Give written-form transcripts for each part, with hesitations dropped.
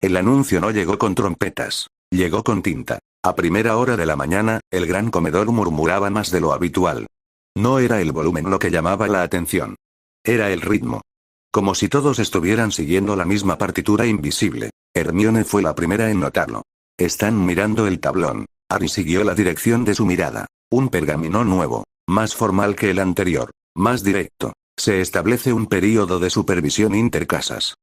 El anuncio no llegó con trompetas. Llegó con tinta. A primera hora de la mañana, el gran comedor murmuraba más de lo habitual. No era el volumen lo que llamaba la atención. Era el ritmo. Como si todos estuvieran siguiendo la misma partitura invisible. Hermione fue la primera en notarlo. Están mirando el tablón. Harry siguió la dirección de su mirada. Un pergamino nuevo. Más formal que el anterior. Más directo. Se establece un período de supervisión intercasas.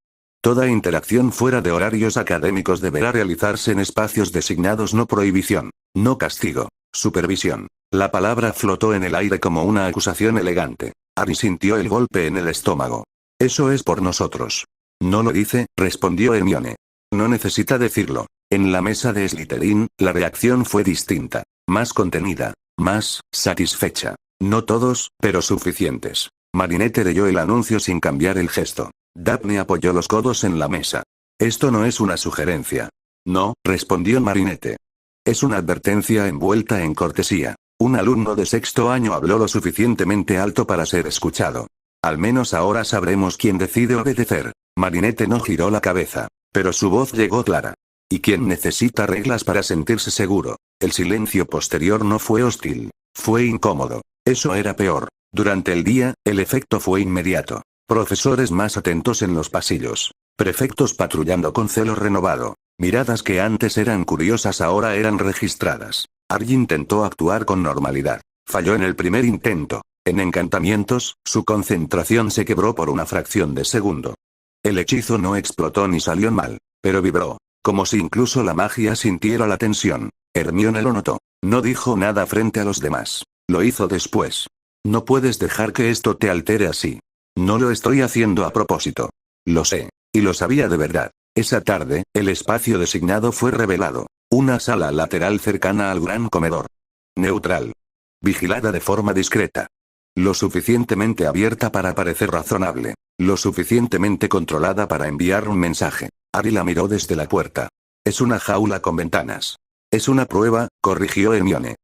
Toda interacción fuera de horarios académicos deberá realizarse en espacios designados, no prohibición, no castigo, supervisión. La palabra flotó en el aire como una acusación elegante. Harry sintió el golpe en el estómago. Eso es por nosotros. No lo dice, respondió Hermione. No necesita decirlo. En la mesa de Slytherin, la reacción fue distinta. Más contenida. Más satisfecha. No todos, pero suficientes. Marinette leyó el anuncio sin cambiar el gesto. Daphne apoyó los codos en la mesa. Esto no es una sugerencia. No, respondió Marinette. Es una advertencia envuelta en cortesía. Un alumno de sexto año habló lo suficientemente alto para ser escuchado. Al menos ahora sabremos quién decide obedecer. Marinette no giró la cabeza, pero su voz llegó clara. ¿Y quién necesita reglas para sentirse seguro? El silencio posterior no fue hostil. Fue incómodo. Eso era peor. Durante el día, el efecto fue inmediato. Profesores más atentos en los pasillos. Prefectos patrullando con celo renovado. Miradas que antes eran curiosas ahora eran registradas. Harry intentó actuar con normalidad. Falló en el primer intento. En encantamientos, su concentración se quebró por una fracción de segundo. El hechizo no explotó ni salió mal, pero vibró. Como si incluso la magia sintiera la tensión. Hermione lo notó. No dijo nada frente a los demás. Lo hizo después. No puedes dejar que esto te altere así. No lo estoy haciendo a propósito. Lo sé. Y lo sabía de verdad. Esa tarde, el espacio designado fue revelado. Una sala lateral cercana al gran comedor. Neutral. Vigilada de forma discreta. Lo suficientemente abierta para parecer razonable. Lo suficientemente controlada para enviar un mensaje. Harry la miró desde la puerta. Es una jaula con ventanas. Es una prueba, corrigió Hermione.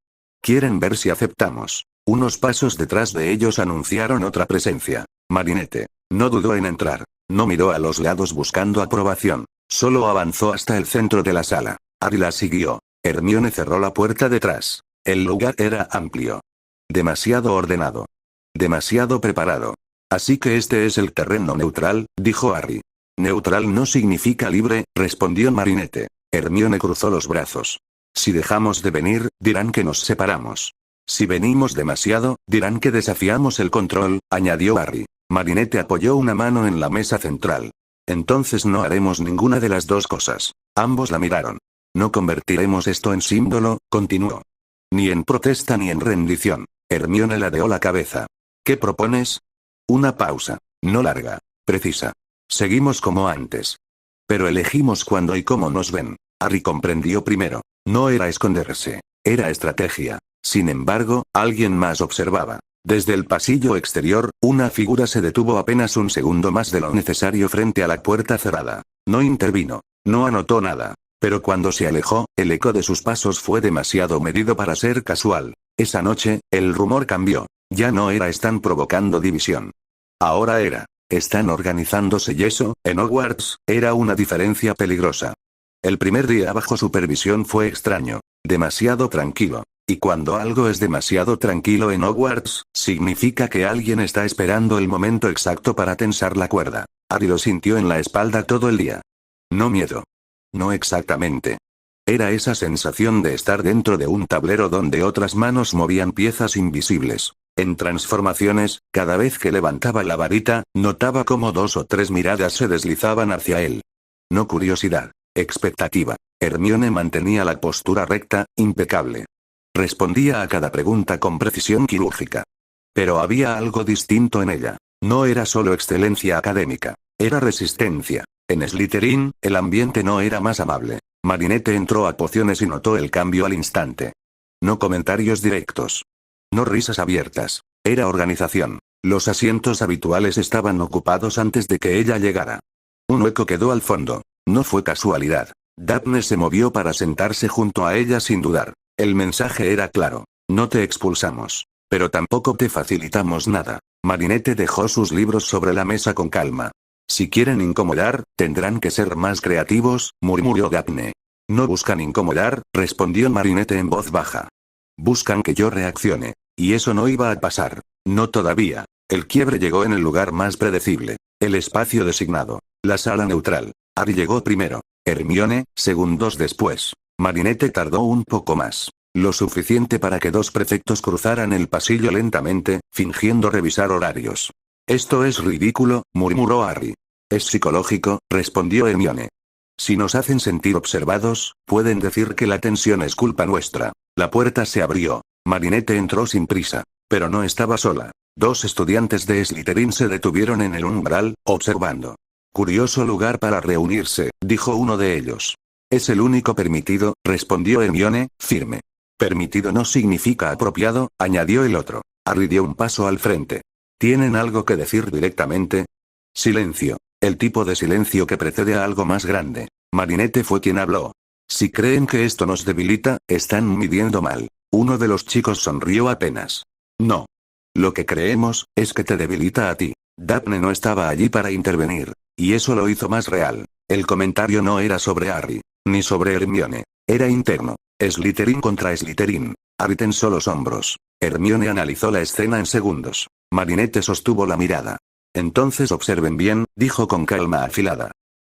Quieren ver si aceptamos. Unos pasos detrás de ellos anunciaron otra presencia. Marinette. No dudó en entrar. No miró a los lados buscando aprobación. Solo avanzó hasta el centro de la sala. Harry la siguió. Hermione cerró la puerta detrás. El lugar era amplio. Demasiado ordenado. Demasiado preparado. Así que este es el terreno neutral, dijo Harry. Neutral no significa libre, respondió Marinette. Hermione cruzó los brazos. Si dejamos de venir, dirán que nos separamos. Si venimos demasiado, dirán que desafiamos el control, añadió Harry. Marinette apoyó una mano en la mesa central. Entonces no haremos ninguna de las dos cosas. Ambos la miraron. No convertiremos esto en símbolo, continuó. Ni en protesta ni en rendición. Hermione ladeó la cabeza. ¿Qué propones? Una pausa. No larga. Precisa. Seguimos como antes. Pero elegimos cuándo y cómo nos ven. Harry comprendió primero. No era esconderse. Era estrategia. Sin embargo, alguien más observaba. Desde el pasillo exterior, una figura se detuvo apenas un segundo más de lo necesario frente a la puerta cerrada. No intervino. No anotó nada. Pero cuando se alejó, el eco de sus pasos fue demasiado medido para ser casual. Esa noche, el rumor cambió. Ya no era están provocando división. Ahora era, están organizándose y eso, en Hogwarts, era una diferencia peligrosa. El primer día bajo supervisión fue extraño. Demasiado tranquilo. Y cuando algo es demasiado tranquilo en Hogwarts, significa que alguien está esperando el momento exacto para tensar la cuerda. Harry lo sintió en la espalda todo el día. No miedo. No exactamente. Era esa sensación de estar dentro de un tablero donde otras manos movían piezas invisibles. En transformaciones, cada vez que levantaba la varita, notaba cómo 2 o 3 miradas se deslizaban hacia él. No curiosidad. Expectativa. Hermione mantenía la postura recta, impecable. Respondía a cada pregunta con precisión quirúrgica. Pero había algo distinto en ella. No era solo excelencia académica. Era resistencia. En Slytherin, el ambiente no era más amable. Marinette entró a pociones y notó el cambio al instante. No comentarios directos. No risas abiertas. Era organización. Los asientos habituales estaban ocupados antes de que ella llegara. Un hueco quedó al fondo. No fue casualidad. Daphne se movió para sentarse junto a ella sin dudar. El mensaje era claro. No te expulsamos. Pero tampoco te facilitamos nada. Marinette dejó sus libros sobre la mesa con calma. Si quieren incomodar, tendrán que ser más creativos, murmuró Daphne. No buscan incomodar, respondió Marinette en voz baja. Buscan que yo reaccione. Y eso no iba a pasar. No todavía. El quiebre llegó en el lugar más predecible. El espacio designado. La sala neutral. Harry llegó primero. Hermione, segundos después. Marinette tardó un poco más. Lo suficiente para que dos prefectos cruzaran el pasillo lentamente, fingiendo revisar horarios. Esto es ridículo, murmuró Harry. Es psicológico, respondió Hermione. Si nos hacen sentir observados, pueden decir que la tensión es culpa nuestra. La puerta se abrió. Marinette entró sin prisa. Pero no estaba sola. Dos estudiantes de Slytherin se detuvieron en el umbral, observando. Curioso lugar para reunirse, dijo uno de ellos. Es el único permitido, respondió Hermione, firme. Permitido no significa apropiado, añadió el otro. Harry dio un paso al frente. ¿Tienen algo que decir directamente? Silencio. El tipo de silencio que precede a algo más grande. Marinette fue quien habló. Si creen que esto nos debilita, están midiendo mal. Uno de los chicos sonrió apenas. No. Lo que creemos, es que te debilita a ti. Daphne no estaba allí para intervenir. Y eso lo hizo más real. El comentario no era sobre Harry, ni sobre Hermione. Era interno. Slytherin contra Slytherin. Harry tensó los hombros. Hermione analizó la escena en segundos. Marinette sostuvo la mirada. Entonces observen bien, dijo con calma afilada.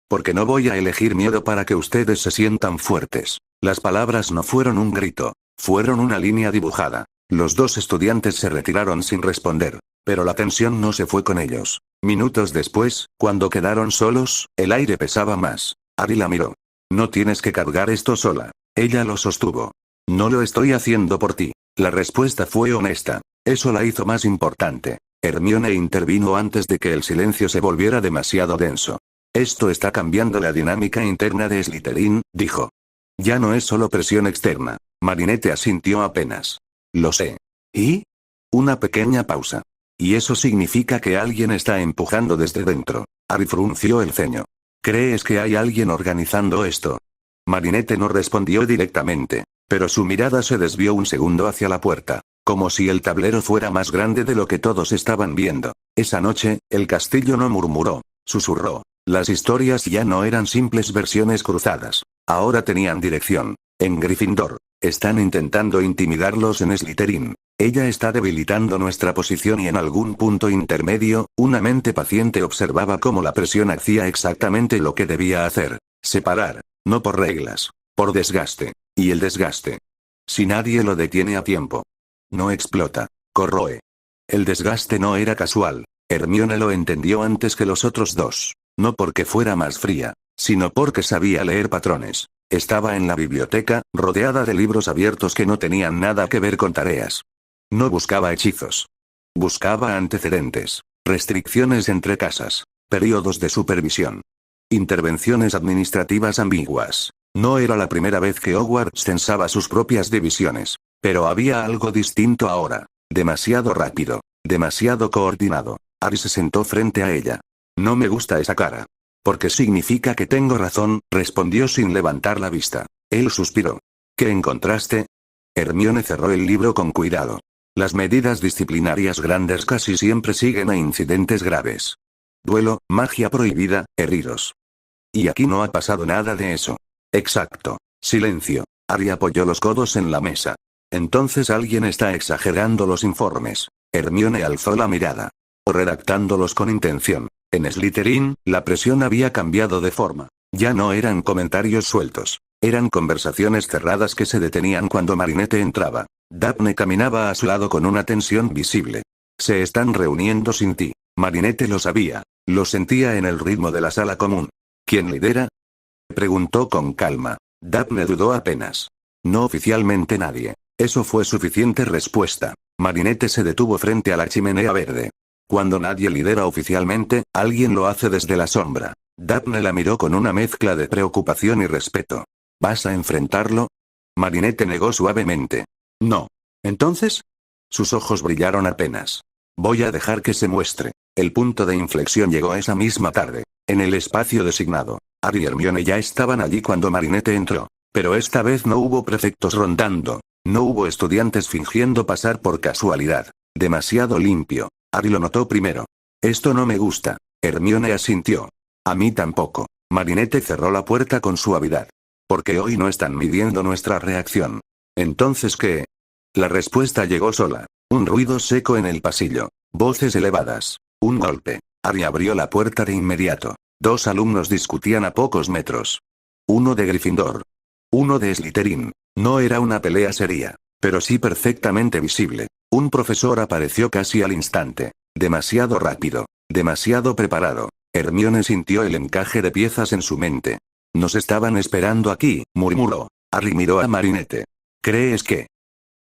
Porque no voy a elegir miedo para que ustedes se sientan fuertes. Las palabras no fueron un grito. Fueron una línea dibujada. Los dos estudiantes se retiraron sin responder. Pero la tensión no se fue con ellos. Minutos después, cuando quedaron solos, el aire pesaba más. Harry la miró. No tienes que cargar esto sola. Ella lo sostuvo. No lo estoy haciendo por ti. La respuesta fue honesta. Eso la hizo más importante. Hermione intervino antes de que el silencio se volviera demasiado denso. Esto está cambiando la dinámica interna de Slytherin, dijo. Ya no es solo presión externa. Marinette asintió apenas. Lo sé. ¿Y? Una pequeña pausa. Y eso significa que alguien está empujando desde dentro. Harry frunció el ceño. ¿Crees que hay alguien organizando esto? Marinette no respondió directamente, pero su mirada se desvió un segundo hacia la puerta, como si el tablero fuera más grande de lo que todos estaban viendo. Esa noche, el castillo no murmuró, susurró. Las historias ya no eran simples versiones cruzadas. Ahora tenían dirección. En Gryffindor. Están intentando intimidarlos en Slytherin. Ella está debilitando nuestra posición y en algún punto intermedio, una mente paciente observaba cómo la presión hacía exactamente lo que debía hacer. Separar. No por reglas. Por desgaste. Y el desgaste. Si nadie lo detiene a tiempo. No explota. Corroe. El desgaste no era casual. Hermione lo entendió antes que los otros dos. No porque fuera más fría, sino porque sabía leer patrones. Estaba en la biblioteca, rodeada de libros abiertos que no tenían nada que ver con tareas. No buscaba hechizos. Buscaba antecedentes. Restricciones entre casas. Periodos de supervisión. Intervenciones administrativas ambiguas. No era la primera vez que Hogwarts censaba sus propias divisiones. Pero había algo distinto ahora. Demasiado rápido. Demasiado coordinado. Harry se sentó frente a ella. No me gusta esa cara. Porque significa que tengo razón, respondió sin levantar la vista. Él suspiró. ¿Qué encontraste? Hermione cerró el libro con cuidado. Las medidas disciplinarias grandes casi siempre siguen a incidentes graves. Duelo, magia prohibida, heridos. Y aquí no ha pasado nada de eso. Exacto. Silencio. Harry apoyó los codos en la mesa. Entonces alguien está exagerando los informes. Hermione alzó la mirada. O redactándolos con intención. En Slytherin, la presión había cambiado de forma. Ya no eran comentarios sueltos. Eran conversaciones cerradas que se detenían cuando Marinette entraba. Daphne caminaba a su lado con una tensión visible. Se están reuniendo sin ti. Marinette lo sabía. Lo sentía en el ritmo de la sala común. ¿Quién lidera? Preguntó con calma. Daphne dudó apenas. No oficialmente nadie. Eso fue suficiente respuesta. Marinette se detuvo frente a la chimenea verde. Cuando nadie lidera oficialmente, alguien lo hace desde la sombra. Daphne la miró con una mezcla de preocupación y respeto. ¿Vas a enfrentarlo? Marinette negó suavemente. No. ¿Entonces? Sus ojos brillaron apenas. Voy a dejar que se muestre. El punto de inflexión llegó esa misma tarde. En el espacio designado. Harry y Hermione ya estaban allí cuando Marinette entró. Pero esta vez no hubo prefectos rondando. No hubo estudiantes fingiendo pasar por casualidad. Demasiado limpio. Harry lo notó primero. Esto no me gusta. Hermione asintió. A mí tampoco. Marinette cerró la puerta con suavidad. Porque hoy no están midiendo nuestra reacción. ¿Entonces qué? La respuesta llegó sola. Un ruido seco en el pasillo. Voces elevadas. Un golpe. Harry abrió la puerta de inmediato. 2 alumnos discutían a pocos metros. Uno de Gryffindor. Uno de Slytherin. No era una pelea seria, pero sí perfectamente visible. Un profesor apareció casi al instante. Demasiado rápido. Demasiado preparado. Hermione sintió el encaje de piezas en su mente. Nos estaban esperando aquí, murmuró. Harry miró a Marinette. ¿Crees que?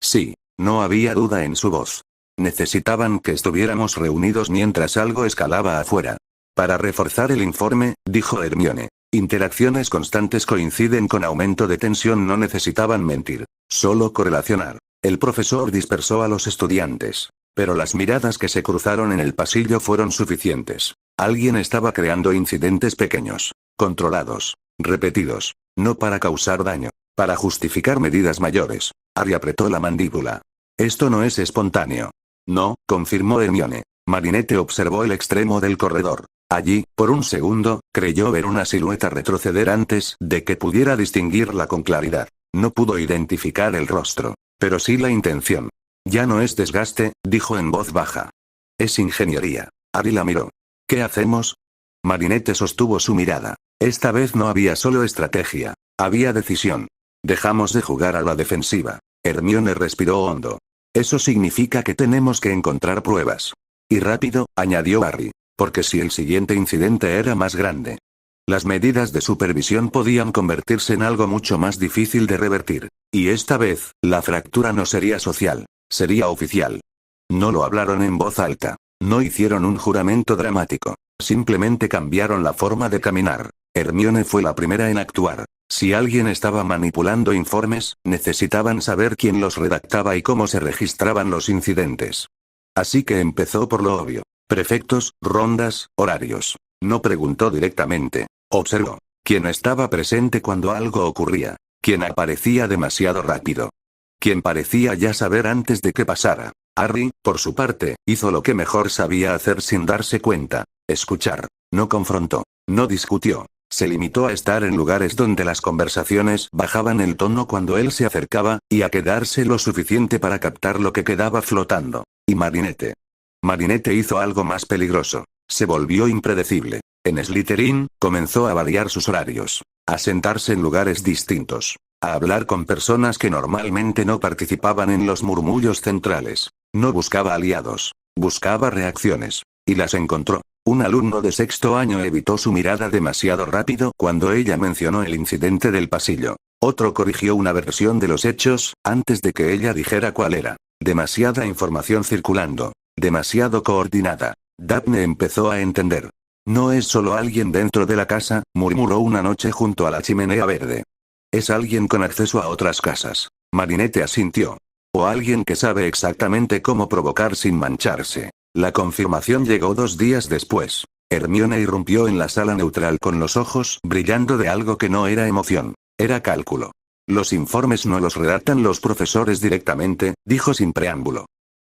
Sí, no había duda en su voz. Necesitaban que estuviéramos reunidos mientras algo escalaba afuera. Para reforzar el informe, dijo Hermione. Interacciones constantes coinciden con aumento de tensión, no necesitaban mentir, solo correlacionar. El profesor dispersó a los estudiantes. Pero las miradas que se cruzaron en el pasillo fueron suficientes. Alguien estaba creando incidentes pequeños, controlados, repetidos, no para causar daño, para justificar medidas mayores. Harry apretó la mandíbula. Esto no es espontáneo. No, confirmó Hermione. Marinette observó el extremo del corredor. Allí, por un segundo, creyó ver una silueta retroceder antes de que pudiera distinguirla con claridad. No pudo identificar el rostro, pero sí la intención. Ya no es desgaste, dijo en voz baja. Es ingeniería. Harry la miró. ¿Qué hacemos? Marinette sostuvo su mirada. Esta vez no había solo estrategia, había decisión. Dejamos de jugar a la defensiva. Hermione respiró hondo. Eso significa que tenemos que encontrar pruebas. Y rápido, añadió Harry. Porque si el siguiente incidente era más grande, las medidas de supervisión podían convertirse en algo mucho más difícil de revertir. Y esta vez, la fractura no sería social, sería oficial. No lo hablaron en voz alta. No hicieron un juramento dramático. Simplemente cambiaron la forma de caminar. Hermione fue la primera en actuar. Si alguien estaba manipulando informes, necesitaban saber quién los redactaba y cómo se registraban los incidentes. Así que empezó por lo obvio. Prefectos, rondas, horarios. No preguntó directamente. Observó. ¿Quién estaba presente cuando algo ocurría? ¿Quién aparecía demasiado rápido? ¿Quién parecía ya saber antes de que pasara? Harry, por su parte, hizo lo que mejor sabía hacer sin darse cuenta. Escuchar. No confrontó. No discutió. Se limitó a estar en lugares donde las conversaciones bajaban el tono cuando él se acercaba, y a quedarse lo suficiente para captar lo que quedaba flotando. Y Marinette. Marinette hizo algo más peligroso. Se volvió impredecible. En Slytherin, comenzó a variar sus horarios. A sentarse en lugares distintos. A hablar con personas que normalmente no participaban en los murmullos centrales. No buscaba aliados. Buscaba reacciones. Y las encontró. Un alumno de 6º año evitó su mirada demasiado rápido cuando ella mencionó el incidente del pasillo. Otro corrigió una versión de los hechos, antes de que ella dijera cuál era. Demasiada información circulando. Demasiado coordinada. Daphne empezó a entender. No es solo alguien dentro de la casa, murmuró una noche junto a la chimenea verde. Es alguien con acceso a otras casas. Marinette asintió. O alguien que sabe exactamente cómo provocar sin mancharse. La confirmación llegó 2 días después. Hermione irrumpió en la sala neutral con los ojos brillando de algo que no era emoción. Era cálculo. Los informes no los redactan los profesores directamente, dijo sin preámbulo.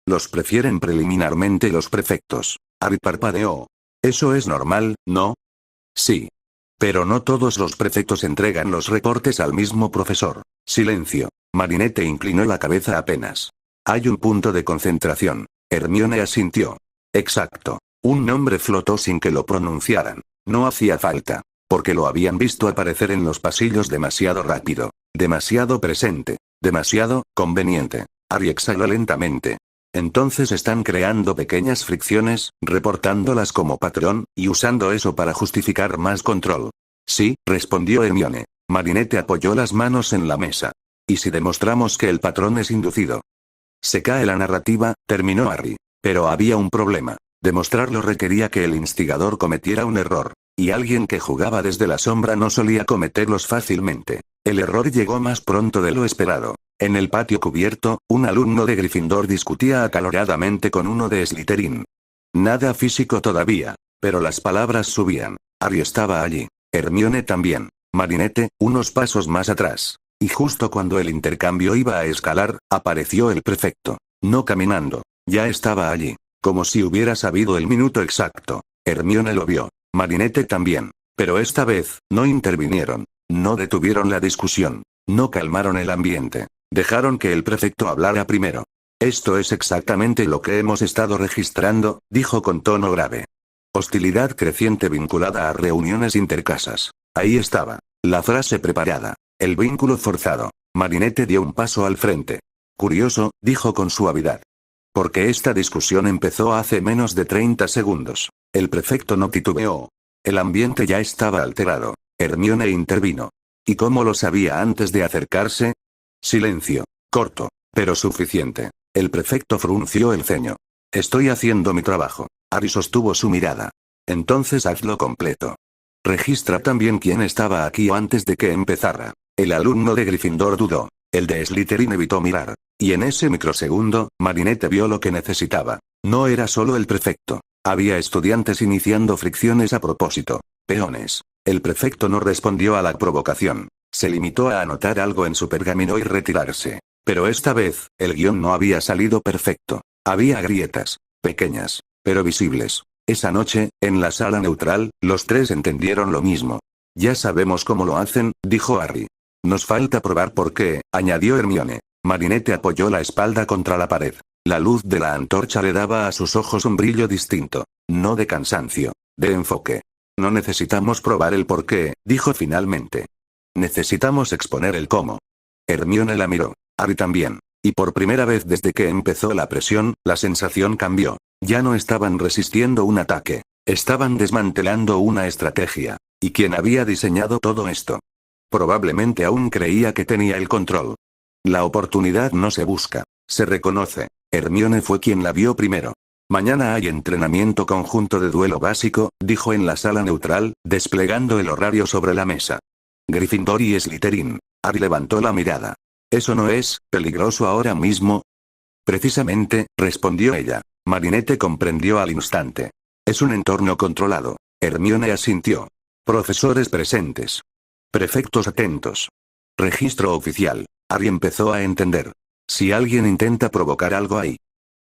Los prefieren preliminarmente los prefectos. Harry parpadeó. Eso es normal, ¿no? Sí. Pero no todos los prefectos entregan los reportes al mismo profesor. Silencio. Marinette inclinó la cabeza apenas. Hay un punto de concentración. Hermione asintió. Exacto. Un nombre flotó sin que lo pronunciaran. No hacía falta. Porque lo habían visto aparecer en los pasillos demasiado rápido. Demasiado presente. Demasiado conveniente. Harry exhaló lentamente. Entonces están creando pequeñas fricciones, reportándolas como patrón, y usando eso para justificar más control. Sí, respondió Hermione. Marinette apoyó las manos en la mesa. ¿Y si demostramos que el patrón es inducido? Se cae la narrativa, terminó Harry. Pero había un problema. Demostrarlo requería que el instigador cometiera un error. Y alguien que jugaba desde la sombra no solía cometerlos fácilmente. El error llegó más pronto de lo esperado. En el patio cubierto, un alumno de Gryffindor discutía acaloradamente con uno de Slytherin. Nada físico todavía, pero las palabras subían. Harry estaba allí. Hermione también. Marinette, unos pasos más atrás. Y justo cuando el intercambio iba a escalar, apareció el prefecto. No caminando. Ya estaba allí. Como si hubiera sabido el minuto exacto. Hermione lo vio. Marinette también. Pero esta vez, no intervinieron. No detuvieron la discusión. No calmaron el ambiente. Dejaron que el prefecto hablara primero. Esto es exactamente lo que hemos estado registrando, dijo con tono grave. Hostilidad creciente vinculada a reuniones intercasas. Ahí estaba. La frase preparada. El vínculo forzado. Marinette dio un paso al frente. Curioso, dijo con suavidad. Porque esta discusión empezó hace menos de 30 segundos. El prefecto no titubeó. El ambiente ya estaba alterado. Hermione intervino. ¿Y cómo lo sabía antes de acercarse? Silencio. Corto, pero suficiente. El prefecto frunció el ceño. Estoy haciendo mi trabajo. Harry sostuvo su mirada. Entonces hazlo completo. Registra también quién estaba aquí antes de que empezara. El alumno de Gryffindor dudó. El de Slytherin evitó mirar. Y en ese microsegundo, Marinette vio lo que necesitaba. No era solo el prefecto. Había estudiantes iniciando fricciones a propósito. Peones. El prefecto no respondió a la provocación. Se limitó a anotar algo en su pergamino y retirarse. Pero esta vez, el guión no había salido perfecto. Había grietas. Pequeñas. Pero visibles. Esa noche, en la sala neutral, los tres entendieron lo mismo. Ya sabemos cómo lo hacen, dijo Harry. Nos falta probar por qué, añadió Hermione. Marinette apoyó la espalda contra la pared. La luz de la antorcha le daba a sus ojos un brillo distinto. No de cansancio. De enfoque. No necesitamos probar el por qué, dijo finalmente. Necesitamos exponer el cómo. Hermione la miró. Harry también. Y por primera vez desde que empezó la presión, la sensación cambió. Ya no estaban resistiendo un ataque. Estaban desmantelando una estrategia. ¿Y quién había diseñado todo esto? Probablemente aún creía que tenía el control. La oportunidad no se busca, se reconoce. Hermione fue quien la vio primero. Mañana hay entrenamiento conjunto de duelo básico, dijo en la sala neutral, desplegando el horario sobre la mesa. Gryffindor y Slytherin. Harry levantó la mirada. ¿Eso no es peligroso ahora mismo? Precisamente, respondió ella. Marinette comprendió al instante. Es un entorno controlado. Hermione asintió. Profesores presentes. Prefectos atentos. Registro oficial. Harry empezó a entender. Si alguien intenta provocar algo ahí,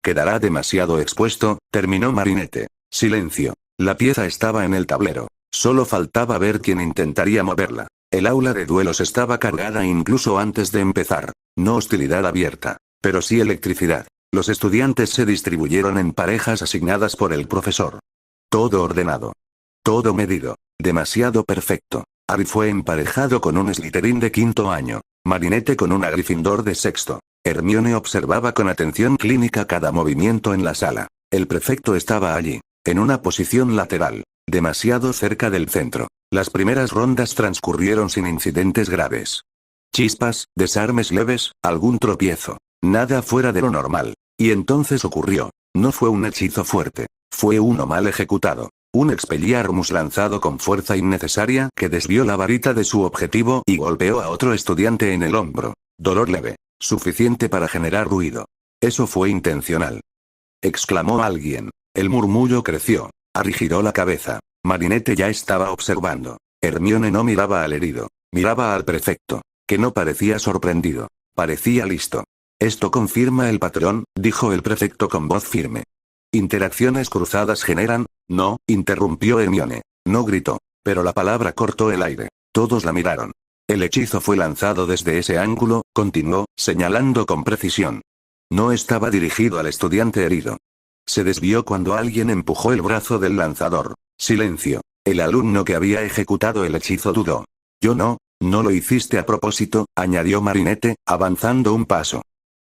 quedará demasiado expuesto, terminó Marinette. Silencio. La pieza estaba en el tablero. Solo faltaba ver quién intentaría moverla. El aula de duelos estaba cargada incluso antes de empezar. No hostilidad abierta, pero sí electricidad. Los estudiantes se distribuyeron en parejas asignadas por el profesor. Todo ordenado. Todo medido. Demasiado perfecto. Harry fue emparejado con un Slytherin de 5º año. Marinette con una Gryffindor de 6º. Hermione observaba con atención clínica cada movimiento en la sala. El prefecto estaba allí, en una posición lateral, demasiado cerca del centro. Las primeras rondas transcurrieron sin incidentes graves. Chispas, desarmes leves, algún tropiezo. Nada fuera de lo normal. Y entonces ocurrió. No fue un hechizo fuerte. Fue uno mal ejecutado. Un Expelliarmus lanzado con fuerza innecesaria que desvió la varita de su objetivo y golpeó a otro estudiante en el hombro. Dolor leve. Suficiente para generar ruido. Eso fue intencional. Exclamó alguien. El murmullo creció. Harry giró la cabeza. Marinette ya estaba observando. Hermione no miraba al herido. Miraba al prefecto. Que no parecía sorprendido. Parecía listo. Esto confirma el patrón, dijo el prefecto con voz firme. Interacciones cruzadas generan... No, interrumpió Hermione. No gritó. Pero la palabra cortó el aire. Todos la miraron. El hechizo fue lanzado desde ese ángulo, continuó, señalando con precisión. No estaba dirigido al estudiante herido. Se desvió cuando alguien empujó el brazo del lanzador. Silencio. El alumno que había ejecutado el hechizo dudó. Yo no lo hiciste a propósito, añadió Marinette, avanzando un paso.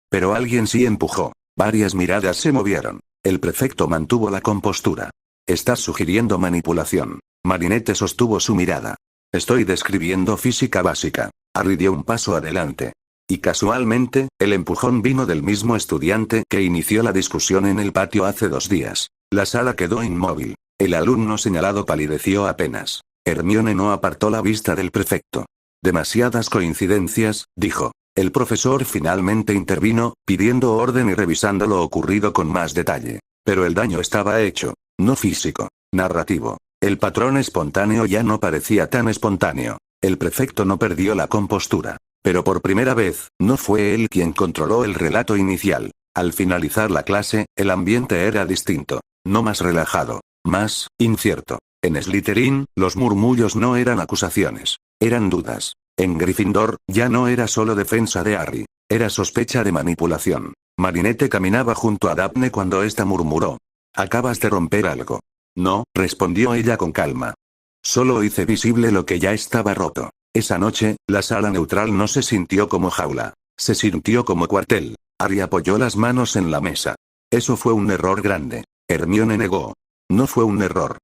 Pero alguien sí empujó. Varias miradas se movieron. El prefecto mantuvo la compostura. Estás sugiriendo manipulación. Marinette sostuvo su mirada. Estoy describiendo física básica. Harry dio un paso adelante. Y casualmente, el empujón vino del mismo estudiante que inició la discusión en el patio hace 2 días. La sala quedó inmóvil. El alumno señalado palideció apenas. Hermione no apartó la vista del prefecto. Demasiadas coincidencias, dijo. El profesor finalmente intervino, pidiendo orden y revisando lo ocurrido con más detalle. Pero el daño estaba hecho. No físico. Narrativo. El patrón espontáneo ya no parecía tan espontáneo. El prefecto no perdió la compostura. Pero por primera vez, no fue él quien controló el relato inicial. Al finalizar la clase, el ambiente era distinto. No más relajado. Más, incierto. En Slytherin, los murmullos no eran acusaciones. Eran dudas. En Gryffindor, ya no era solo defensa de Harry. Era sospecha de manipulación. Marinette caminaba junto a Daphne cuando ésta murmuró. Acabas de romper algo. No, respondió ella con calma. Solo hice visible lo que ya estaba roto. Esa noche, la sala neutral no se sintió como jaula. Se sintió como cuartel. Harry apoyó las manos en la mesa. Eso fue un error grande. Hermione negó. No fue un error.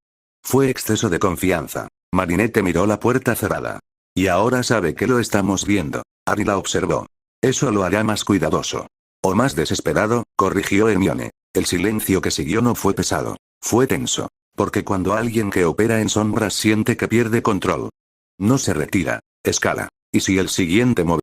Fue exceso de confianza. Marinette miró la puerta cerrada. Y ahora sabe que lo estamos viendo. Harry la observó. Eso lo hará más cuidadoso. O más desesperado, corrigió Hermione. El silencio que siguió no fue pesado. Fue tenso. Porque cuando alguien que opera en sombras siente que pierde control, no se retira, escala. Y si el siguiente movimiento